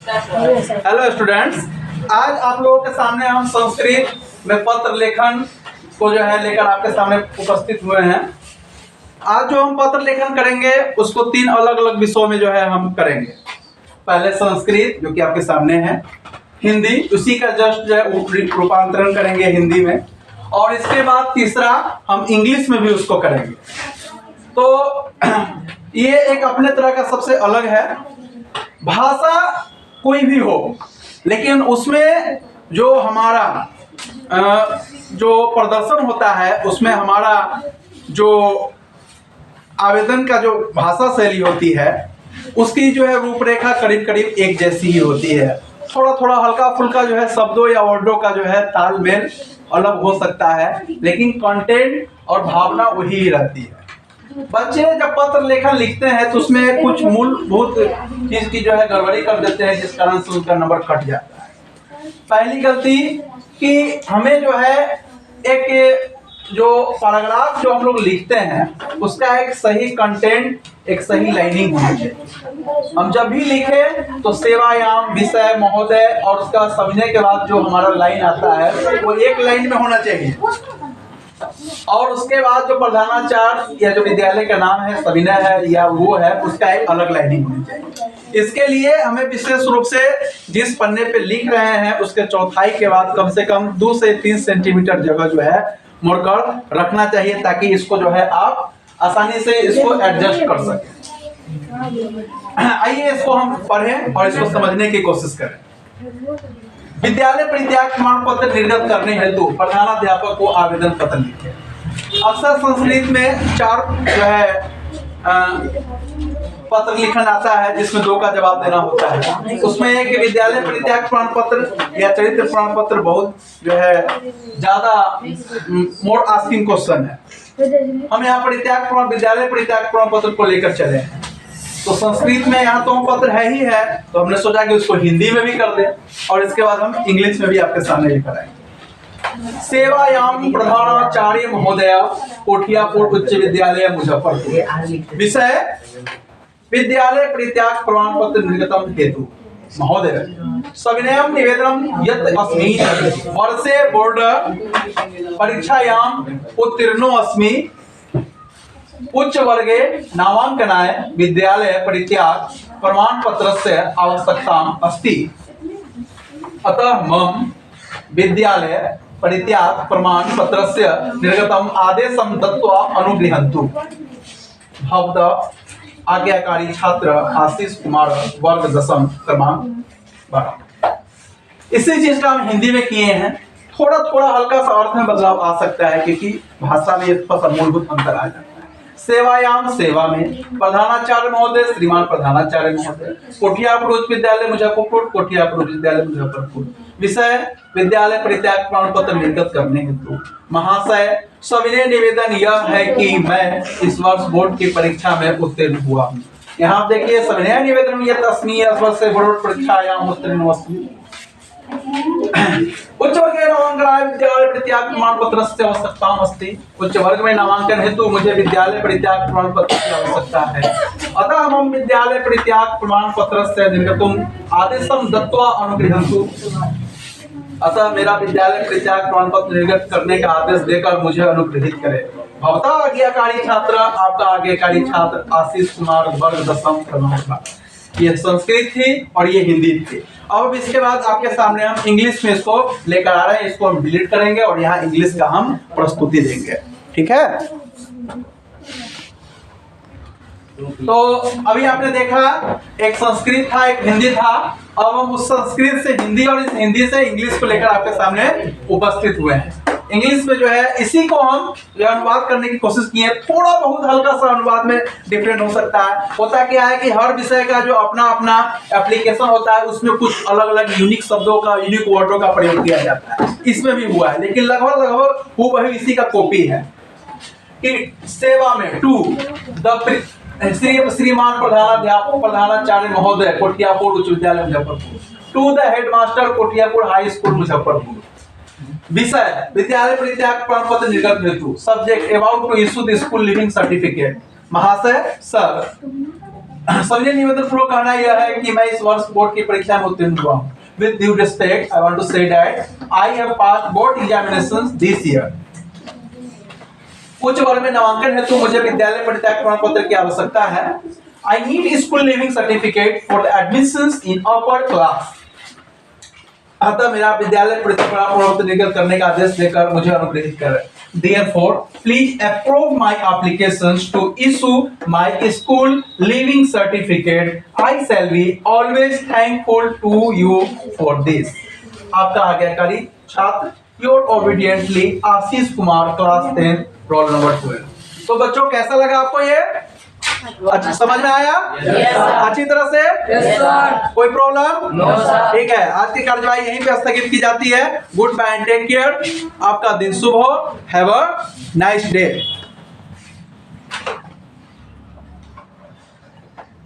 Hello students, आज आप लोगों के सामने हम संस्कृत में पत्र लेखन को जो है लेकर आपके सामने उपस्थित हुए हैं। आज जो हम पत्र लेखन करेंगे उसको 3 अलग अलग विषयों में जो है हम करेंगे। पहले संस्कृत जो कि आपके सामने है, हिंदी उसी का जस्ट जो है रूपांतरण करेंगे हिंदी में, और इसके बाद तीसरा हम इंग्लिश में भी उसको करेंगे। तो ये एक अपने तरह का सबसे अलग है। भाषा कोई भी हो, लेकिन उसमें जो हमारा जो प्रदर्शन होता है उसमें हमारा जो आवेदन का जो भाषा शैली होती है उसकी जो है रूपरेखा करीब करीब एक जैसी ही होती है। थोड़ा थोड़ा हल्का फुल्का जो है शब्दों या वर्डों का जो है तालमेल अलग हो सकता है, लेकिन कंटेंट और भावना वही ही रहती है। बच्चे जब पत्र लेखन लिखते हैं तो उसमें कुछ मूलभूत चीज की जो है गड़बड़ी कर देते हैं, जिस कारण से उनका नंबर कट जाता है। पहली गलती कि हमें जो है एक जो पैराग्राफ जो हम लोग लिखते हैं उसका एक सही कंटेंट, एक सही लाइनिंग होनी चाहिए। हम जब भी लिखें तो सेवायाम, विषय, महोदय और उसका समझने के बाद जो हमारा लाइन आता है वो एक लाइन में होना चाहिए, और उसके बाद जो प्रधानाचार्य या जो विद्यालय का नाम है, सविनय है या वो है, उसका एक अलग लाइनिंग होनी चाहिए। इसके लिए हमें विशेष रूप से जिस पन्ने पे लिख रहे हैं उसके चौथाई के बाद कम से कम 2 से 3 सेंटीमीटर जगह जो है मुड़कर रखना चाहिए, ताकि इसको जो है आप आसानी से इसको एडजस्ट कर सकें। आइए इसको हम पढ़ें और इसको समझने की कोशिश करें। विद्यालय परित्याग प्रमाण पत्र निर्गत करने हेतु प्रधानाध्यापक को आवेदन पत्र लिखे। अक्सर संस्कृत में 4 जो है पत्र लिखन आता है, जिसमें 2 का जवाब देना होता है। उसमें एक विद्यालय परित्याग प्रमाण पत्र या चरित्र प्रमाण पत्र बहुत जो है ज्यादा मोर आस्किंग क्वेश्चन है। हम यहाँ विद्यालय परित्याग प्रमाण पत्र को लेकर चले हैं। तो संस्कृत में यहाँ तो पत्र है ही है, तो हमने सोचा कि उसको हिंदी में भी कर दें और इसके बाद हम इंग्लिश में भी आपके सामने लेकर आएंगे। सेवायाम प्रधानाचार्य महोदय, कोठियापुर उच्च विद्यालय मुजफ्फरपुर। विषय विद्यालय परित्याग प्रमाण पत्र निर्गतम हेतु महोदय सविनयम निवेदनम यत् अस्मि वर्षे बोर्ड परीक्षायाम उत्तीर्णो अस्मि उच्च वर्गे नामांकनाय विद्यालय परित्याग प्रमाण पत्रस्य आवश्यकता अस्ति, अतः मम विद्यालय परित्याग प्रमाण पत्रस्य निर्गतम आदेशं दत्त्वा अनुगृह्णन्तु। भवतः आज्ञाकारी छात्र आशीष कुमार, वर्ग 10 क्रमांक 12। इसी चीज का हम हिंदी में किए हैं। थोड़ा थोड़ा हल्का सा अर्थ में बदलाव आ सकता है, क्योंकि भाषा में थोड़ा सा मूलभूत अंतर आ जाता है। सेवायाम, सेवा में, प्रधानाचार्य महोदय, श्रीमान प्रधानाचार्य महोदय, कोठियापुर उच्च विद्यालय मुजफ्फरपुर, कोठियापुर उच्च विद्यालय मुजफ्फरपुर। विषय विद्यालय परित्याग प्रमाण पत्र निर्गत करने हेतु महाशय सविनय निवेदन यह है कि मैं इस वर्ष बोर्ड की परीक्षा में उत्तीर्ण हुआ हूँ। यहाँ आप देखिए सविनय निवेदन यत् अस्मि, इस वर्ष से बोर्ड परीक्षायाम उत्तीर्ण अस्मि। उच्च वर्ग में नामांकनाय विद्यालय परित्याग प्रमाण पत्रस्य आवश्यकता अस्ति। उच्च वर्ग में नामांकन हेतु मुझे विद्यालय परित्याग प्रमाण पत्र की आवश्यकता है, अतः हम विद्यालय परित्याग प्रमाण पत्रस्य निर्गतुम आदेशं दत्त्वा अनुगृह्णन्तु। अतः मेरा विद्यालय परित्याग प्रमाण पत्र निर्गत करने का आदेश देकर मुझे अनुग्रहित करे। भवता आज्ञाकारी छात्र, आपका आज्ञाकारी छात्र आशीष कुमार, वर्ग 10 क्रमांक 12। ये संस्कृत थी और ये हिंदी थी। अब इसके बाद आपके सामने हम इंग्लिश में इसको लेकर आ रहे हैं। इसको हम डिलीट करेंगे और यहाँ इंग्लिश का हम प्रस्तुति देंगे, ठीक है। तो अभी आपने देखा एक संस्कृत था, एक हिंदी था। अब हम उस संस्कृत से हिंदी और इस हिंदी से इंग्लिश को लेकर आपके सामने उपस्थित हुए हैं। इंग्लिश में जो है इसी को हम जो अनुवाद करने की कोशिश की है। थोड़ा बहुत हल्का सा अनुवाद में डिफरेंट हो सकता है। होता क्या है कि हर विषय का जो अपना अपना एप्लीकेशन होता है, उसमें कुछ अलग अलग यूनिक शब्दों का, यूनिक वर्डों का प्रयोग किया जाता है। इसमें भी हुआ है, लेकिन लगभग हूबहू इसी का कॉपी है कि सेवा में टू द श्रीमान प्रधानाध्यापक प्रधानाचार्य महोदय, कोठियापुर उच्च विद्यालय Muzaffarpur, to the headmaster, Kothiyapur high school Muzaffarpur. विषय विद्यालय परित्याग प्रमाण पत्र निर्गत हेतु। Subject about to issue the school leaving certificate. महाशय सर समझे निवेदन पूर्वक कहना यह है कि मैं इस वर्ष बोर्ड की परीक्षा में उत्तीर्ण हुआ हूँ। With due respect, I want to say that I have passed board examinations this year. उच्च वर्ग में नामांकन हेतु मुझे विद्यालय परित्याग प्रमाण पत्र की आवश्यकता है। I need school leaving certificate for the admissions in upper class. अतः मेरा विद्यालय परित्याग प्रमाण पत्र निकल करने का आदेश देकर मुझे अनुग्रहित करें। Therefore, please approve my applications to issue my school leaving certificate. I shall be always thankful to you for this. आपका आज्ञाकारी छात्र Your obediently Ashish Kumar class 10 roll number 12। तो बच्चों कैसा लगा आपको ये? अच्छा समझ में आया? अच्छी तरह से? कोई प्रॉब्लम? ठीक है, आज की कार्यवाही यहीं पे स्थगित की जाती है। Good bye and take care. आपका दिन शुभ हो। Have a nice day.